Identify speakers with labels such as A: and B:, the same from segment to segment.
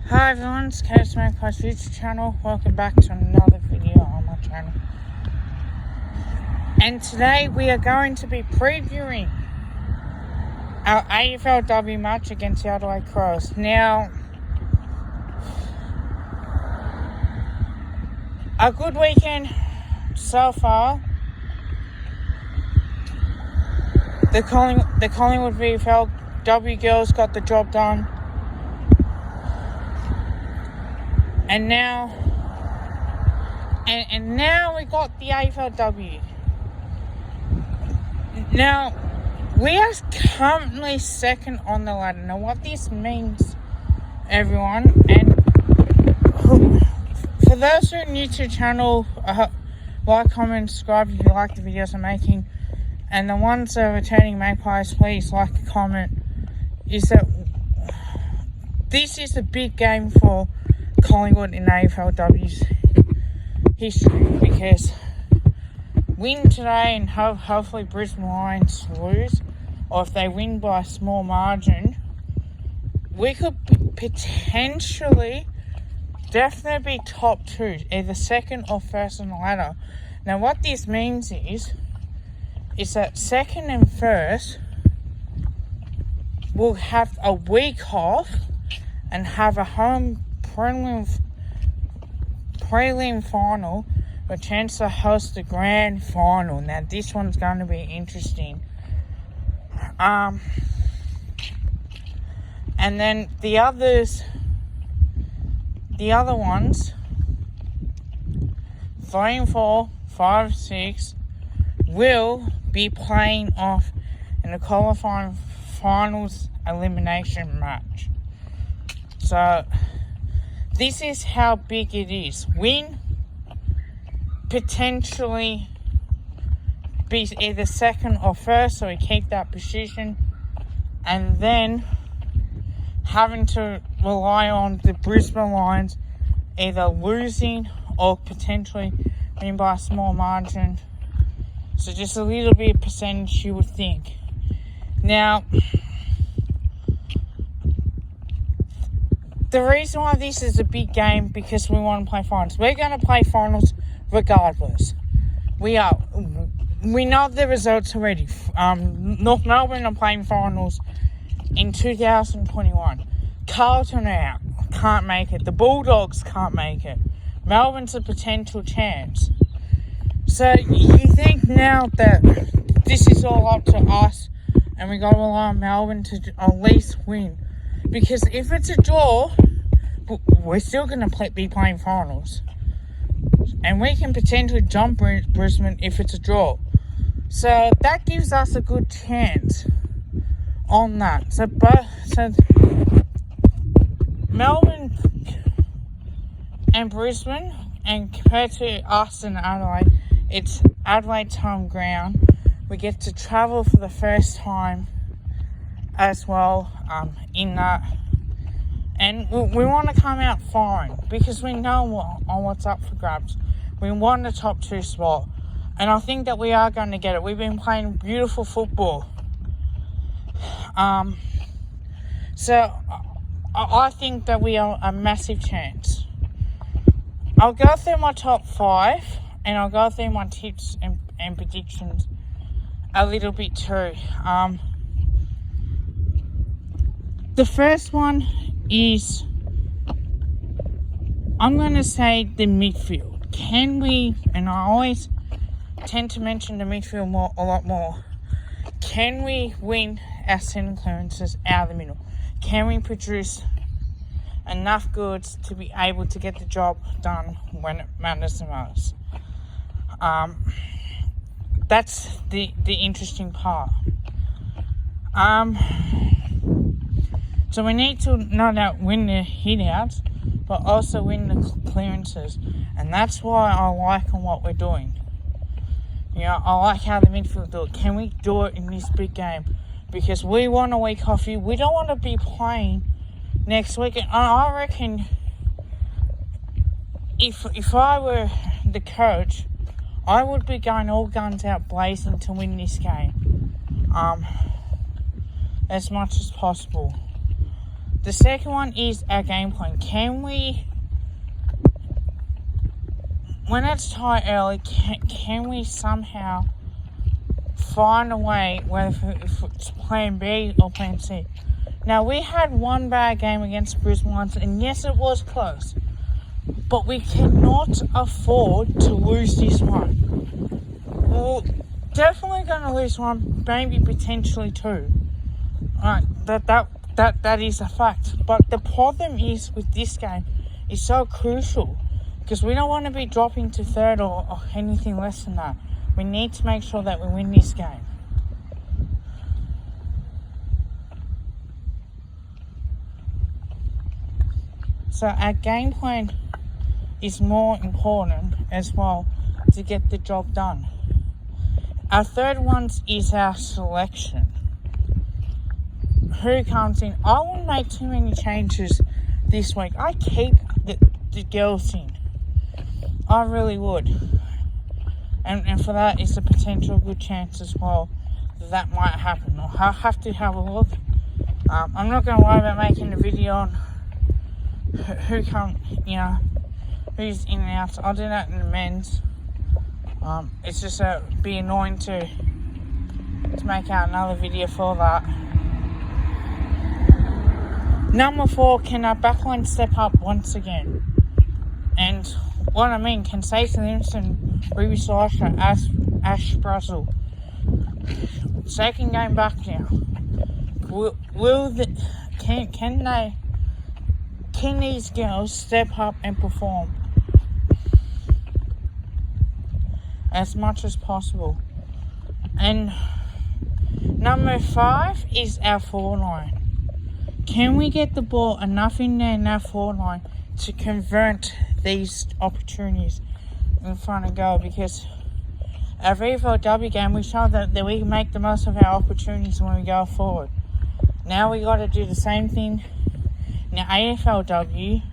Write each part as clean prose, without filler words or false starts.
A: Hi everyone, it's Chaos Magpie's YouTube channel. Welcome back to another video on my channel. And today we are going to be previewing our AFLW match against the Adelaide Crows. Now, a good weekend so far. The Collingwood VFLW girls got the job done. And now we got the AFLW. Now, we are currently second on the ladder. Now, what this means, everyone, and for those who are new to the channel, like, comment, subscribe if you like the videos I'm making. And the ones that are returning magpies, please like and comment. Is that this is a big game for Collingwood in AFLW's history, because win today and hopefully Brisbane Lions lose, or if they win by a small margin, we could potentially definitely be top two, either second or first on the ladder. Now what this means is that second and first will have a week off and have a home prelim final, a chance to host the grand final. Now this one's going to be interesting. And then the other ones, 3 and 4, 5 and 6, will be playing off in the qualifying finals elimination match. So this is how big it is. Win, potentially be either second or first, so we keep that position, and then having to rely on the Brisbane Lions either losing or potentially winning by a small margin. So just a little bit of percentage, you would think. Now, the reason why this is a big game, because we want to play finals. We're going to play finals regardless. We know the results already. North Melbourne are playing finals in 2021. Carlton are out, can't make it. The Bulldogs can't make it. Melbourne's a potential chance. So you think now that this is all up to us, and we got to rely on Melbourne to at least win. Because if it's a draw, we're still going to be playing finals. And we can potentially jump Brisbane if it's a draw. So that gives us a good chance on that. So Melbourne and Brisbane, and compared to us and Adelaide, it's Adelaide's home ground. We get to travel for the first time as well in that, and we want to come out fine, because we know what's up for grabs. We want the top 2 spot, and I think that we are going to get it. We've been playing beautiful football, so I think that we are a massive chance. I'll go through my top 5, and I'll go through my tips and predictions a little bit too. The first one is, I'm going to say the midfield. Can we, and I always tend to mention the midfield a lot more, can we win our centre clearances out of the middle? Can we produce enough goods to be able to get the job done when it matters the most? That's the interesting part. So we need to not only win the hit-outs, but also win the clearances. And that's why I like on what we're doing. You know, I like how the midfield do it. Can we do it in this big game? Because we want a week off. We don't want to be playing next week. And I reckon if I were the coach, I would be going all guns out blazing to win this game. As much as possible. The second one is our game plan. Can we, when it's tight early, can we somehow find a way, whether if it's plan B or plan C? Now, we had one bad game against Brisbane Lions, and yes, it was close, but we cannot afford to lose this one. We're definitely going to lose one, maybe potentially two. Right, that is a fact. But the problem is with this game is so crucial because we don't want to be dropping to third or anything less than that. We need to make sure that we win this game. So our game plan is more important as well to get the job done. Our third one is our selection. Who comes in? I won't make too many changes this week. I keep the girls in. I really would. And for that is a potential good chance as well that might happen. I'll have to have a look. I'm not going to worry about making a video on who who's in and out. I'll do that in the men's. It's just be annoying to make out another video for that. Number 4, can our backline step up once again? And what I mean, can Stacey Livingston, Ruby Slasher, Ash Brussel, second game back now, can these girls step up and perform as much as possible? And number 5 is our forward line. Can we get the ball enough in there in our forward line to convert these opportunities in front of goal? Because our AFLW game, we showed that we can make the most of our opportunities when we go forward. Now we got to do the same thing in the AFLW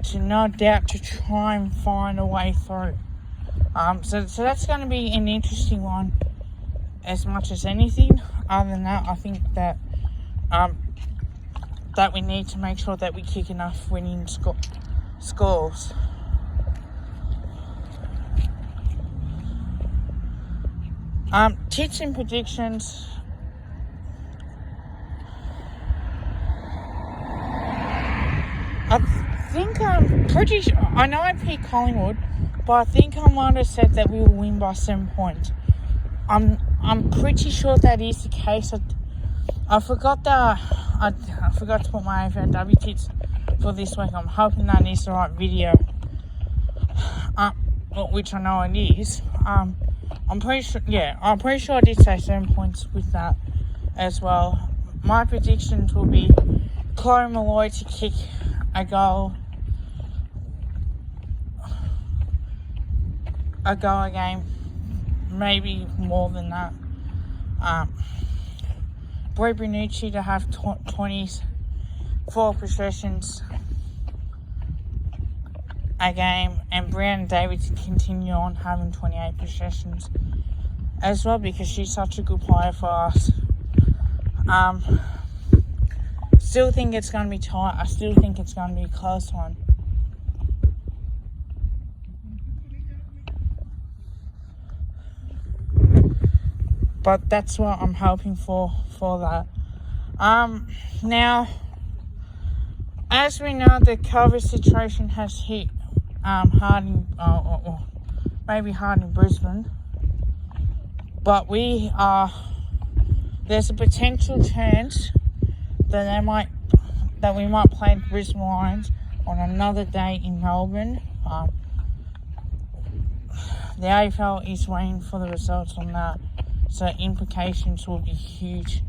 A: to no doubt to try and find a way through. So that's going to be an interesting one as much as anything. Other than that, I think that that we need to make sure that we kick enough winning scores. Tips and predictions. I think I'm pretty sure, I know I picked Collingwood, but I think I might have said that we will win by 7 points. I'm pretty sure that is the case. I forgot to put my AFLW tips for this week. I'm hoping that is the right video, which I know it is. I'm pretty sure I did say 7 points with that as well. My predictions will be Chloe Malloy to kick a goal a game, maybe more than that. Brie Bonucci to have 24 possessions a game, and Brianna David to continue on having 28 possessions as well, because she's such a good player for us. Still think it's going to be tight. I still think it's going to be a close one. But that's what I'm hoping for that. Now, as we know, the COVID situation has hit hard in, maybe hard in Brisbane. But there's a potential chance that we might play the Brisbane Lions on another day in Melbourne. The AFL is waiting for the results on that. So implications will be huge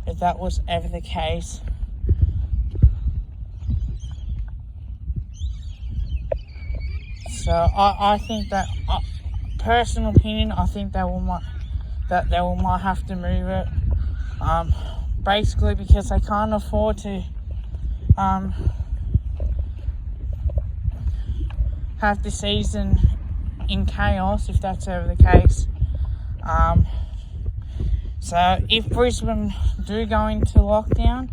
A: if that was ever the case. So I think that, personal opinion, I think they will might have to move it. Basically because they can't afford to have the season in chaos if that's ever the case. So if Brisbane do go into lockdown,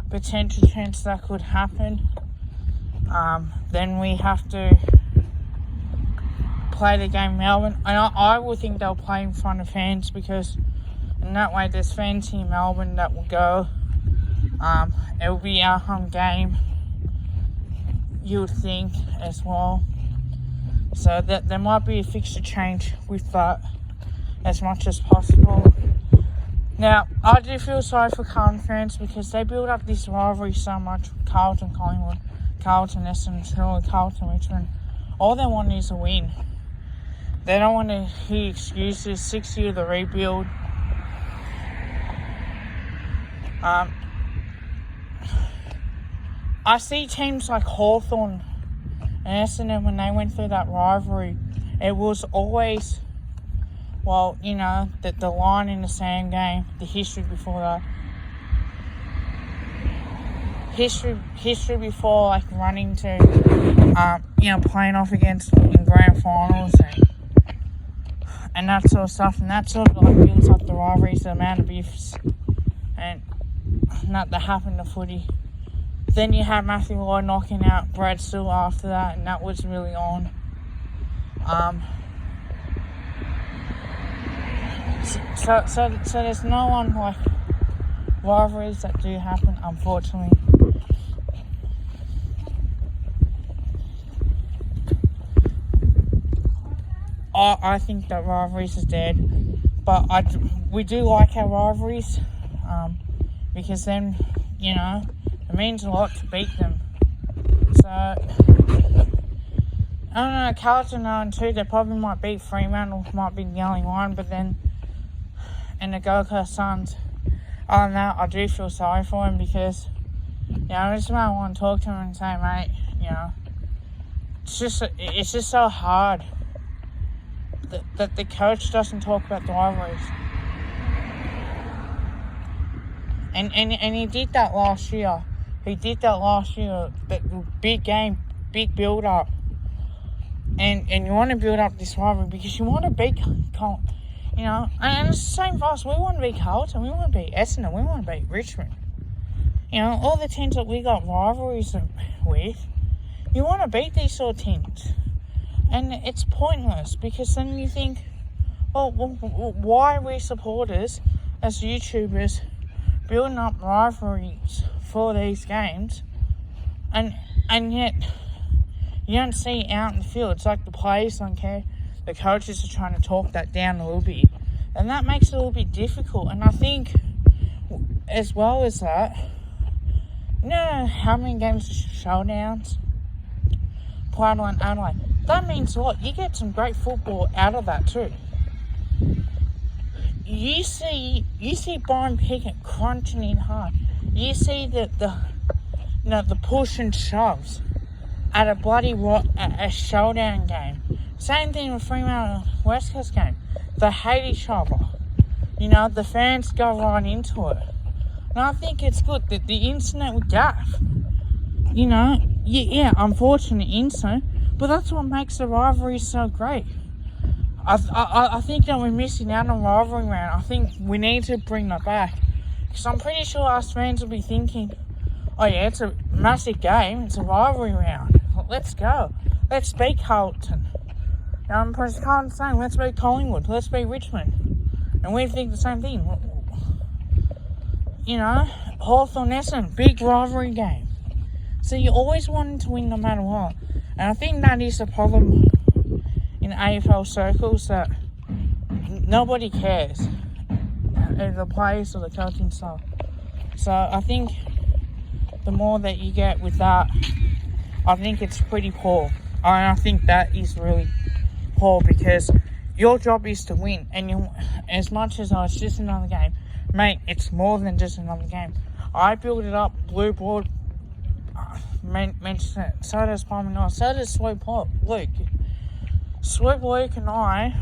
A: potential chance that could happen, then we have to play the game in Melbourne. And I would think they'll play in front of fans, because in that way there's fans in Melbourne that will go. It will be our home game, you would think, as well. So that there might be a fixture change with that as much as possible. Now, I do feel sorry for Carlton fans, because they build up this rivalry so much. Carlton, Collingwood, Carlton, Essendon, Carlton, Richmond. All they want is a win. They don't want to hear excuses. 6 years of the rebuild. I see teams like Hawthorn and Essendon, when they went through that rivalry, it was always, well, you know, the line in the sand game, the history before that. History before, like, running to, playing off against in grand finals and that sort of stuff. And that sort of, like, builds up the rivalries, the amount of beefs and that happened to footy. Then you had Matthew Lloyd knocking out Brad Still after that, and that was really on. So there's no one like rivalries that do happen, unfortunately. I think that rivalries is dead, but we do like our rivalries, because then, you know, it means a lot to beat them. So, I don't know, Carlton 0-2, they probably might beat Fremantle, might be the only one, but then, and the Gold Coast Suns, other than that, I do feel sorry for him, because, you know, I just might want to talk to him and say, mate, you know, it's just so hard that the coach doesn't talk about the rivalries. And he did that last year. The big game, big build-up. And you want to build up this rivalry because you want to beat Carlton. You know, and it's the same for us. We want to beat Carlton. We want to beat Essendon. We want to beat Richmond. You know, all the teams that we got rivalries with, you want to beat these sort of teams. And it's pointless, because then you think, well, why are we supporters, as YouTubers, building up rivalries for these games, and yet you don't see it out in the field? It's like the players don't care, the coaches are trying to talk that down a little bit, and that makes it a little bit difficult. And I think, as well as that, you know how many games Showdowns played on Adelaide? That means a lot. You get some great football out of that too. You see Brian Pickett crunching in hard. You see the push and shoves at a showdown game. Same thing with Fremantle West Coast game. They hate each other. You know, the fans go right into it. And I think it's good that the incident with Gaff, you know, yeah, unfortunate incident, but that's what makes the rivalry so great. I think that we're missing out on rivalry round. I think we need to bring that back. Because I'm pretty sure us fans will be thinking, oh yeah, it's a massive game, it's a rivalry round. Let's go. Let's beat Carlton. And Carlton's saying, let's beat Collingwood, let's beat Richmond. And we think the same thing. You know, Hawthorn Essendon, big rivalry game. So you always want to win no matter what. And I think that is the problem in AFL circles, that nobody cares, the players or the coaching staff. So I think the more that you get with that, I think it's pretty poor. And I think that is really poor, because your job is to win. And as much as it's just another game, mate, it's more than just another game. I build it up, blue board, mentioned it. So does Palmer North. So does Sweet Luke. Sweet Luke and I,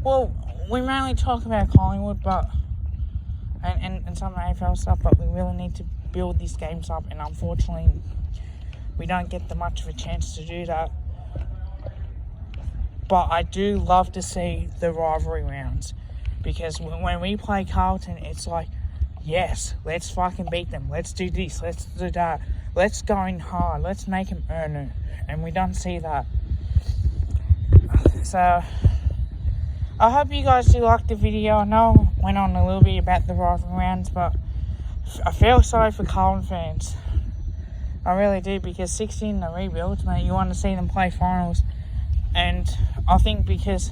A: well, we mainly talk about Collingwood, but and some AFL stuff, but we really need to build these games up, and unfortunately, we don't get much of a chance to do that. But I do love to see the rivalry rounds, because when we play Carlton, it's like, yes, let's fucking beat them. Let's do this. Let's do that. Let's go in hard. Let's make them earn it. And we don't see that. So, I hope you guys do like the video. I know I went on a little bit about the rivalry rounds, but I feel sorry for Carlton fans. I really do, because 16 in the rebuilds, mate, you want to see them play finals. And I think because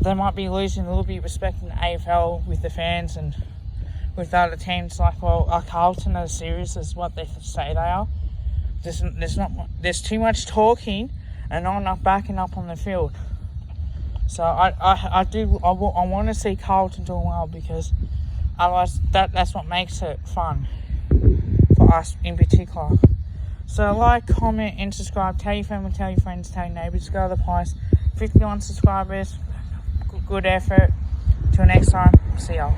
A: they might be losing a little bit of respect in the AFL with the fans and with other teams, like, well, are Carlton as serious as what they say they are? There's too much talking and not enough backing up on the field. So I want to see Carlton doing well, because otherwise that's what makes it fun for us in particular. So like, comment and subscribe. Tell your family, tell your friends, tell your neighbours. Go to the price. 51 subscribers. Good effort. Till next time. See y'all.